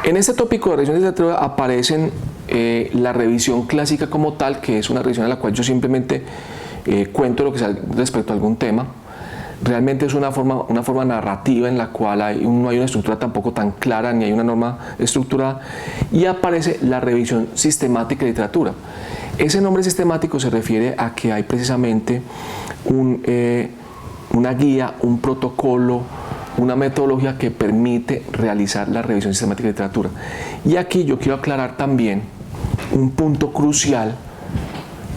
En este tópico de revisión de literatura aparecen la revisión clásica como tal, que es una revisión en la cual yo simplemente cuento lo que sea respecto a algún tema. Realmente es una forma narrativa en la cual no hay una estructura tampoco tan clara, ni hay una norma estructurada, y aparece la revisión sistemática de literatura. Ese nombre sistemático se refiere a que hay precisamente una guía, un protocolo, una metodología que permite realizar la revisión sistemática de literatura. Y aquí yo quiero aclarar también un punto crucial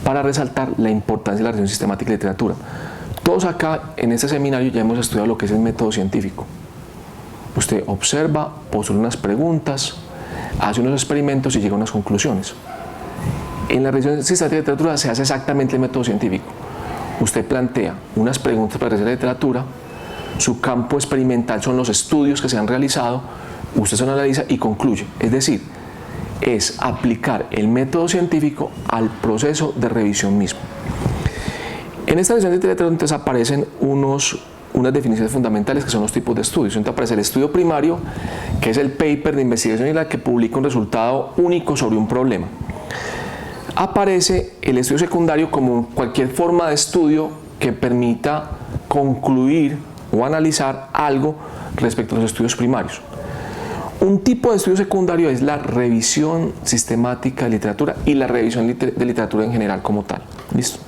para resaltar la importancia de la revisión sistemática de literatura. Todos acá en este seminario ya hemos estudiado lo que es el método científico. Usted observa, postula unas preguntas, hace unos experimentos y llega a unas conclusiones. En la revisión sistemática de literatura se hace exactamente el método científico. Usted plantea unas preguntas para revisar la literatura, su campo experimental son los estudios que se han realizado, usted se los analiza y concluye. Es decir, es aplicar el método científico al proceso de revisión mismo. En esta revisión de literatura entonces aparecen unas definiciones fundamentales que son los tipos de estudios. Entonces aparece el estudio primario, que es el paper de investigación y la que publica un resultado único sobre un problema. Aparece el estudio secundario como cualquier forma de estudio que permita concluir o analizar algo respecto a los estudios primarios. Un tipo de estudio secundario es la revisión sistemática de literatura y la revisión de literatura en general como tal. ¿Listo?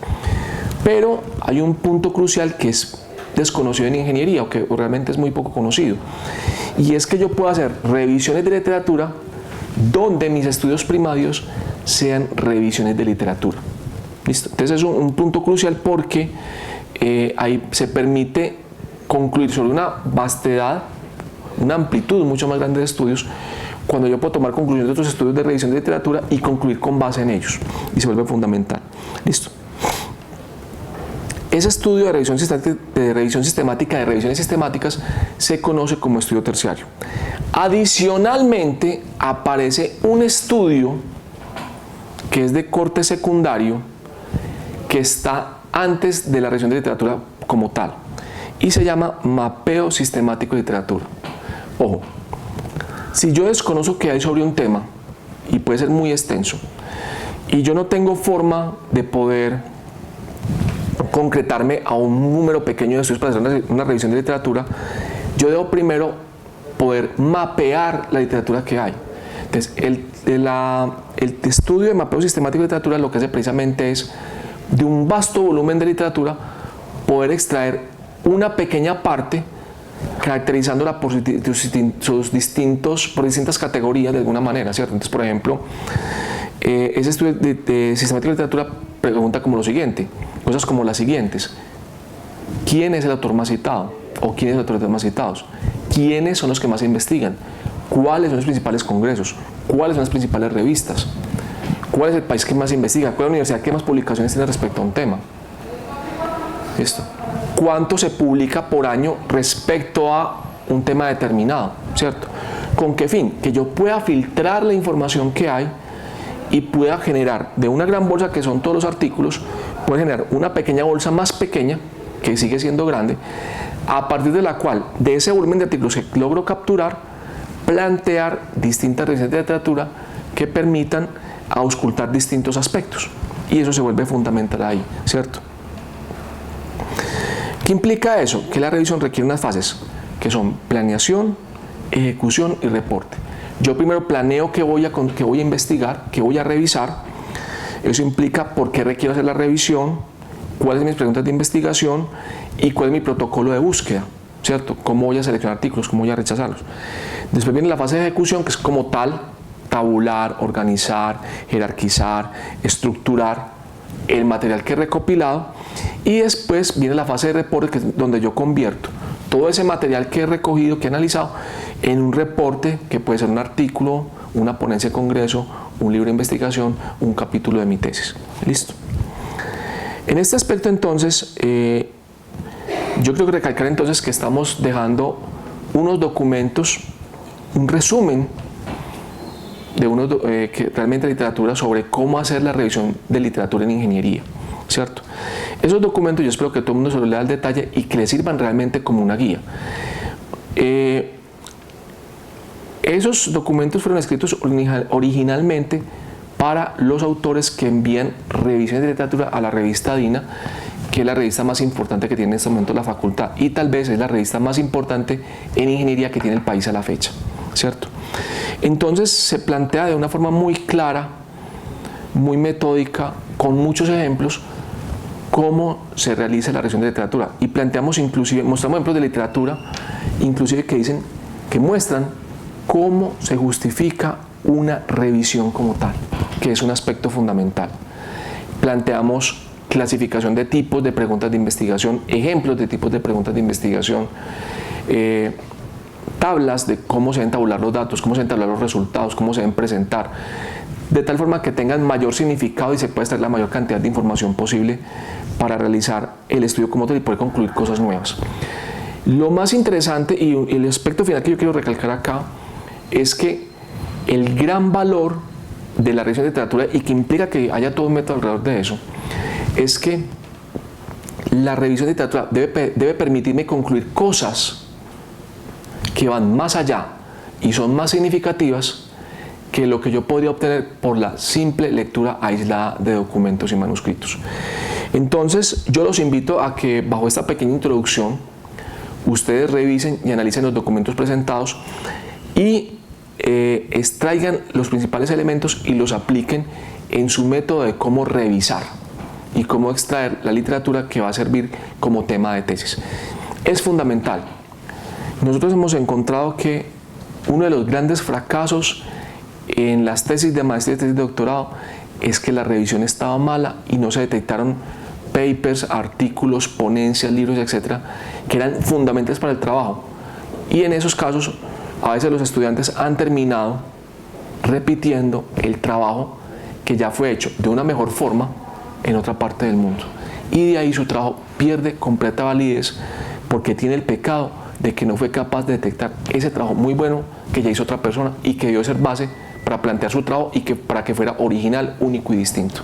Pero hay un punto crucial que es desconocido en ingeniería o que realmente es muy poco conocido, y es que yo puedo hacer revisiones de literatura donde mis estudios primarios sean revisiones de literatura. ¿Listo? Entonces es un punto crucial porque ahí se permite concluir sobre una vastedad, una amplitud mucho más grande de estudios, cuando yo puedo tomar conclusiones de otros estudios de revisión de literatura y concluir con base en ellos, y se vuelve fundamental. ¿Listo? Ese estudio de revisión sistemática de revisiones sistemáticas se conoce como estudio terciario. Adicionalmente aparece un estudio que es de corte secundario, que está antes de la revisión de literatura como tal, y se llama mapeo sistemático de literatura. Ojo, si yo desconozco qué hay sobre un tema, y puede ser muy extenso, y yo no tengo forma de poder concretarme a un número pequeño de estudios para hacer una revisión de literatura, yo debo primero poder mapear la literatura que hay. Entonces, el estudio de mapeo sistemático de literatura lo que hace precisamente es, de un vasto volumen de literatura, poder extraer una pequeña parte, caracterizándola por distintas categorías de alguna manera, ¿cierto? Entonces, por ejemplo, ese estudio de sistemática de literatura pregunta como lo siguiente, cosas como las siguientes: ¿quién es el autor más citado? ¿O quiénes son los autores más citados? ¿Quiénes son los que más investigan? ¿Cuáles son los principales congresos? ¿Cuáles son las principales revistas? ¿Cuál es el país que más investiga? ¿Cuál es la universidad que más publicaciones tiene respecto a un tema? ¿Listo? ¿Cuánto se publica por año respecto a un tema determinado? ¿Cierto? ¿Con qué fin? Que yo pueda filtrar la información que hay y pueda generar de una gran bolsa que son todos los artículos, puede generar una pequeña bolsa más pequeña, que sigue siendo grande, a partir de la cual, de ese volumen de artículos que logro capturar, plantear distintas revisiones de literatura que permitan auscultar distintos aspectos. Y eso se vuelve fundamental ahí, ¿cierto? ¿Qué implica eso? Que la revisión requiere unas fases, que son planeación, ejecución y reporte. Yo primero planeo qué voy a investigar, qué voy a revisar. Eso implica por qué requiero hacer la revisión, cuáles son mis preguntas de investigación y cuál es mi protocolo de búsqueda, ¿cierto? Cómo voy a seleccionar artículos, cómo voy a rechazarlos. Después viene la fase de ejecución, que es como tal, tabular, organizar, jerarquizar, estructurar el material que he recopilado. Y después viene la fase de reporte, que es donde yo convierto todo ese material que he recogido, que he analizado, en un reporte que puede ser un artículo, una ponencia de congreso, un libro de investigación, un capítulo de mi tesis. ¿Listo? En este aspecto entonces, yo creo que recalcar entonces que estamos dejando unos documentos, un resumen de que realmente literatura sobre cómo hacer la revisión de literatura en ingeniería, ¿cierto? Esos documentos yo espero que todo el mundo se los lea al detalle y que les sirvan realmente como una guía. Esos documentos fueron escritos originalmente para los autores que envían revisiones de literatura a la revista DINA, que es la revista más importante que tiene en este momento la facultad y tal vez es la revista más importante en ingeniería que tiene el país a la fecha, ¿cierto? Entonces se plantea de una forma muy clara, muy metódica, con muchos ejemplos, cómo se realiza la revisión de literatura y planteamos inclusive, mostramos ejemplos de literatura, inclusive que muestran cómo se justifica una revisión como tal, que es un aspecto fundamental. Planteamos clasificación de tipos de preguntas de investigación, ejemplos de tipos de preguntas de investigación, tablas de cómo se deben tabular los datos, cómo se deben tabular los resultados, cómo se deben presentar, de tal forma que tengan mayor significado y se pueda extraer la mayor cantidad de información posible para realizar el estudio como tal y poder concluir cosas nuevas. Lo más interesante y el aspecto final que yo quiero recalcar acá es que el gran valor de la revisión de literatura y que implica que haya todo un método alrededor de eso es que la revisión de literatura debe permitirme concluir cosas que van más allá y son más significativas que lo que yo podría obtener por la simple lectura aislada de documentos y manuscritos. Entonces yo los invito a que bajo esta pequeña introducción ustedes revisen y analicen los documentos presentados y extraigan los principales elementos y los apliquen en su método de cómo revisar y cómo extraer la literatura que va a servir como tema de tesis. Es fundamental. Nosotros hemos encontrado que uno de los grandes fracasos en las tesis de maestría y tesis de doctorado es que la revisión estaba mala y no se detectaron papers, artículos, ponencias, libros, etcétera, que eran fundamentales para el trabajo. Y en esos casos, a veces los estudiantes han terminado repitiendo el trabajo que ya fue hecho de una mejor forma en otra parte del mundo. Y de ahí su trabajo pierde completa validez porque tiene el pecado de que no fue capaz de detectar ese trabajo muy bueno que ya hizo otra persona y que debió ser base para plantear su trabajo y para que fuera original, único y distinto.